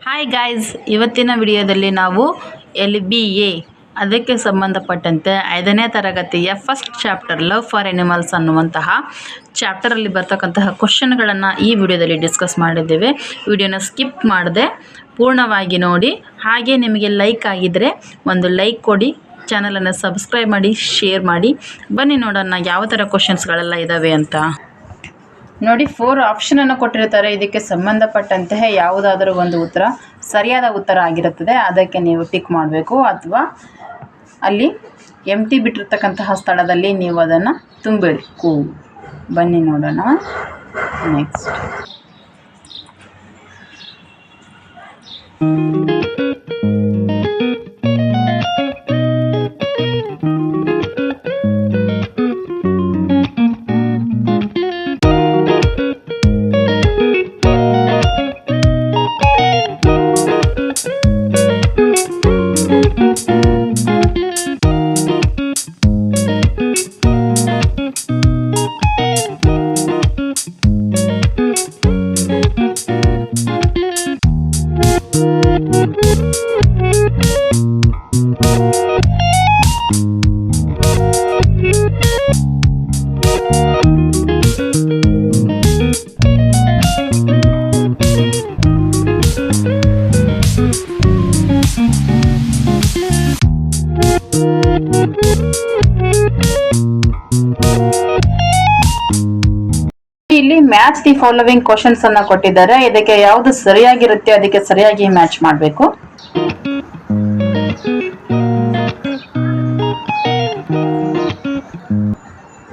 Hi guys, ಇವತ್ತಿನ ವಿಡಿಯೋದಲ್ಲಿ ನಾವು LBA ಅದಕ್ಕೆ ಸಂಬಂಧಪಟ್ಟಂತೆ 5ನೇ ತರಗತಿಯ first chapter love for animals ಅನ್ನುವಂತಹ ಚಾಪ್ಟರಲ್ಲಿ ಬರ್ತಕ್ಕಂತಹ ಕ್ವಶನ್ಗಳನ್ನು ಈ ವಿಡಿಯೋದಲ್ಲಿ ಡಿಸ್ಕಸ್ ಮಾಡಿದ್ದೇವೆ. ವಿಡಿಯೋನ ಸ್ಕಿಪ್ ಮಾಡದೆ ಪೂರ್ಣವಾಗಿ ನೋಡಿ. ಹಾಗೆ ನಿಮಗೆ ಲೈಕ್ ಆಗಿದ್ದರೆ ಒಂದು ಲೈಕ್ ಕೊಡಿ, ಚಾನಲನ್ನು ಸಬ್ಸ್ಕ್ರೈಬ್ ಮಾಡಿ, ಶೇರ್ ಮಾಡಿ. ಬನ್ನಿ ನೋಡೋಣ ಯಾವ ಥರ ಕ್ವಶನ್ಸ್ಗಳೆಲ್ಲ ಇದ್ದಾವೆ ಅಂತ. ನೋಡಿ, 4 ಆಪ್ಷನನ್ನು ಕೊಟ್ಟಿರ್ತಾರೆ. ಇದಕ್ಕೆ ಸಂಬಂಧಪಟ್ಟಂತಹ ಯಾವುದಾದರೂ ಒಂದು ಉತ್ತರ ಸರಿಯಾದ ಉತ್ತರ ಆಗಿರುತ್ತದೆ. ಅದಕ್ಕೆ ನೀವು ಟಿಕ್ ಮಾಡಬೇಕು, ಅಥವಾ ಅಲ್ಲಿ ಎಂಟಿ ಬಿಟ್ಟಿರ್ತಕ್ಕಂತಹ ಸ್ಥಳದಲ್ಲಿ ನೀವು ಅದನ್ನು ತುಂಬಬೇಕು. ಬನ್ನಿ ನೋಡೋಣ. ನೆಕ್ಸ್ಟ್ ಇಲ್ಲಿ ಮ್ಯಾಚ್ ದಿ ಫಾಲೋವಿಂಗ್ ಕ್ವಶನ್ಸ್ ಅನ್ನ ಕೊಟ್ಟಿದ್ದಾರೆ. ಇದಕ್ಕೆ ಯಾವುದು ಸರಿಯಾಗಿರುತ್ತೆ ಅದಕ್ಕೆ ಸರಿಯಾಗಿ ಮ್ಯಾಚ್ ಮಾಡಬೇಕು.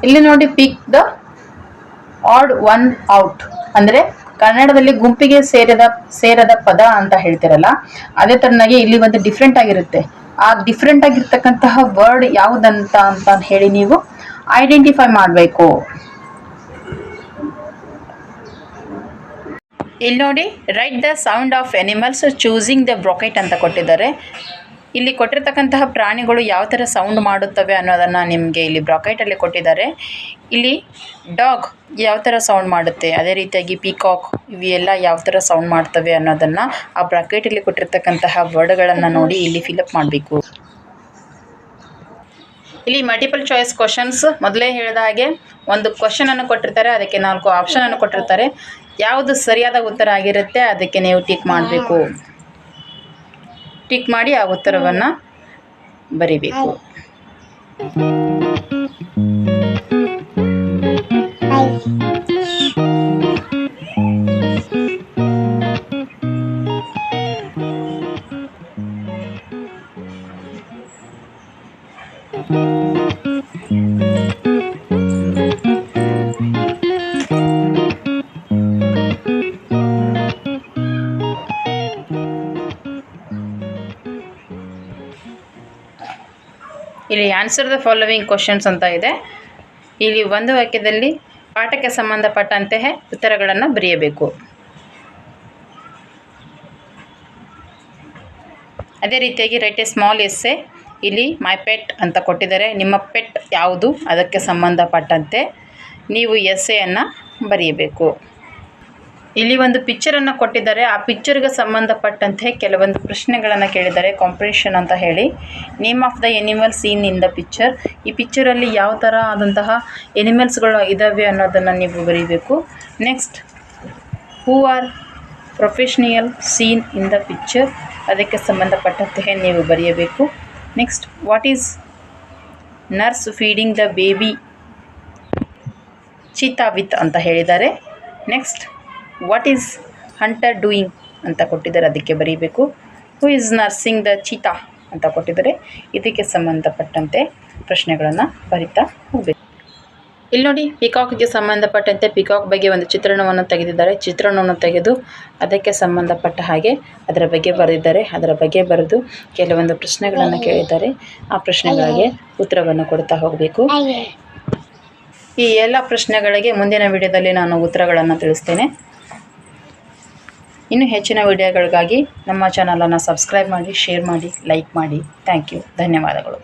ಇಲ್ಲಿ ನೋಡಿ, pick the odd one out ಅಂದ್ರೆ ಕನ್ನಡದಲ್ಲಿ ಗುಂಪಿಗೆ ಸೇರದ ಪದ ಅಂತ ಹೇಳ್ತಿರಲ್ಲ, ಅದೇ ತರನಾಗಿ ಇಲ್ಲಿ ಒಂದು ಡಿಫ್ರೆಂಟ್ ಆಗಿರುತ್ತೆ. ಆ ಡಿಫ್ರೆಂಟ್ ಆಗಿರ್ತಕ್ಕಂತಹ ವರ್ಡ್ ಯಾವುದಂತ ಅಂತ ಹೇಳಿ ನೀವು ಐಡೆಂಟಿಫೈ ಮಾಡಬೇಕು. ಇಲ್ಲಿ ನೋಡಿ, right the sound of animals choosing the bracket ಅಂತ ಕೊಟ್ಟಿದ್ದಾರೆ. ಇಲ್ಲಿ ಕೊಟ್ಟಿರ್ತಕ್ಕಂತಹ ಪ್ರಾಣಿಗಳು ಯಾವ ಥರ ಸೌಂಡ್ ಮಾಡುತ್ತವೆ ಅನ್ನೋದನ್ನು ನಿಮಗೆ ಇಲ್ಲಿ ಬ್ರಾಕೆಟಲ್ಲಿ ಕೊಟ್ಟಿದ್ದಾರೆ. ಇಲ್ಲಿ ಡಾಗ್ ಯಾವ ಥರ ಸೌಂಡ್ ಮಾಡುತ್ತೆ, ಅದೇ ರೀತಿಯಾಗಿ ಪಿಕಾಕ್ ಇವೆಲ್ಲ ಯಾವ ಥರ ಸೌಂಡ್ ಮಾಡ್ತವೆ ಅನ್ನೋದನ್ನು ಆ ಬ್ರಾಕೆಟಲ್ಲಿ ಕೊಟ್ಟಿರ್ತಕ್ಕಂತಹ ವರ್ಡ್ಗಳನ್ನು ನೋಡಿ ಇಲ್ಲಿ ಫಿಲಪ್ ಮಾಡಬೇಕು. ಇಲ್ಲಿ ಮಲ್ಟಿಪಲ್ ಚಾಯ್ಸ್ ಕ್ವಶನ್ಸ್. ಮೊದಲೇ ಹೇಳಿದ ಹಾಗೆ ಒಂದು ಕ್ವಶನನ್ನು ಕೊಟ್ಟಿರ್ತಾರೆ, ಅದಕ್ಕೆ 4 ಆಪ್ಷನನ್ನು ಕೊಟ್ಟಿರ್ತಾರೆ. ಯಾವುದು ಸರಿಯಾದ ಉತ್ತರ ಆಗಿರುತ್ತೆ ಅದಕ್ಕೆ ನೀವು ಟಿಕ್ ಮಾಡಬೇಕು. ಟಿಕ್ ಮಾಡಿ ಆ ಉತ್ತರವನ್ನು ಬರಿಬೇಕು. ಇಲ್ಲಿ ಆನ್ಸರ್ ದ ಫಾಲೋವಿಂಗ್ ಕ್ವಶನ್ಸ್ ಅಂತ ಇದೆ. ಇಲ್ಲಿ ಒಂದು ವಾಕ್ಯದಲ್ಲಿ ಪಾಠಕ್ಕೆ ಸಂಬಂಧಪಟ್ಟಂತಹ ಉತ್ತರಗಳನ್ನು ಬರೆಯಬೇಕು. ಅದೇ ರೀತಿಯಾಗಿ ರೈಟ್ ಎ ಸ್ಮಾಲ್ ಎಸ್ಸೆ. ಇಲ್ಲಿ ಮೈ ಪೆಟ್ ಅಂತ ಕೊಟ್ಟಿದ್ದಾರೆ. ನಿಮ್ಮ ಪೆಟ್ ಯಾವುದು ಅದಕ್ಕೆ ಸಂಬಂಧಪಟ್ಟಂತೆ ನೀವು ಎಸ್ಸೆಯನ್ನು ಬರೆಯಬೇಕು. ಇಲ್ಲಿ ಒಂದು ಪಿಕ್ಚರನ್ನು ಕೊಟ್ಟಿದ್ದಾರೆ. ಆ ಪಿಕ್ಚರ್ಗೆ ಸಂಬಂಧಪಟ್ಟಂತೆ ಕೆಲವೊಂದು ಪ್ರಶ್ನೆಗಳನ್ನು ಕೇಳಿದ್ದಾರೆ. ಕಾಂಪ್ರಿಹೆನ್ಷನ್ ಅಂತ ಹೇಳಿ. Name of the animal seen in the picture. ಈ ಪಿಕ್ಚರಲ್ಲಿ ಯಾವ ಥರ ಆದಂತಹ ಎನಿಮಲ್ಸ್ಗಳು ಇದ್ದಾವೆ ಅನ್ನೋದನ್ನು ನೀವು ಬರೀಬೇಕು. Next, who are professional seen in the picture, ಅದಕ್ಕೆ ಸಂಬಂಧಪಟ್ಟಂತೆ ನೀವು ಬರೆಯಬೇಕು. Next, what is nurse feeding the baby cheetah with ಅಂತ ಹೇಳಿದ್ದಾರೆ. Next, what is hunter doing ಅಂತ ಕೊಟ್ಟಿದ್ದಾರೆ, ಅದಕ್ಕೆ ಬರೀಬೇಕು. Who is nursing the cheetah ಅಂತ ಕೊಟ್ಟಿದ್ದಾರೆ. ಇದಕ್ಕೆ ಸಂಬಂಧಪಟ್ಟಂತೆ ಪ್ರಶ್ನೆಗಳನ್ನು ಬರಿತಾ ಹೋಗಬೇಕು. ಇಲ್ಲಿ ನೋಡಿ, ಪಿಕಾಕ್ಗೆ ಸಂಬಂಧಪಟ್ಟಂತೆ ಪಿಕಾಕ್ ಬಗ್ಗೆ ಒಂದು ಚಿತ್ರಣವನ್ನು ತೆಗೆದಿದ್ದಾರೆ. ಚಿತ್ರಣವನ್ನು ತೆಗೆದು ಅದಕ್ಕೆ ಸಂಬಂಧಪಟ್ಟ ಹಾಗೆ ಅದರ ಬಗ್ಗೆ ಬರೆದಿದ್ದಾರೆ. ಅದರ ಬಗ್ಗೆ ಬರೆದು ಕೆಲವೊಂದು ಪ್ರಶ್ನೆಗಳನ್ನು ಕೇಳಿದ್ದಾರೆ. ಆ ಪ್ರಶ್ನೆಗಳಿಗೆ ಉತ್ತರವನ್ನು ಕೊಡ್ತಾ ಹೋಗಬೇಕು. ಈ ಎಲ್ಲ ಪ್ರಶ್ನೆಗಳಿಗೆ ಮುಂದಿನ ವಿಡಿಯೋದಲ್ಲಿ ನಾನು ಉತ್ತರಗಳನ್ನು ತಿಳಿಸ್ತೇನೆ. ಇನ್ನೂ ಹೆಚ್ಚಿನ ವಿಡಿಯೋಗಳಿಗಾಗಿ ನಮ್ಮ ಚಾನಲನ್ನು ಸಬ್ಸ್ಕ್ರೈಬ್ ಮಾಡಿ, ಶೇರ್ ಮಾಡಿ, ಲೈಕ್ ಮಾಡಿ. Thank you. ಧನ್ಯವಾದಗಳು.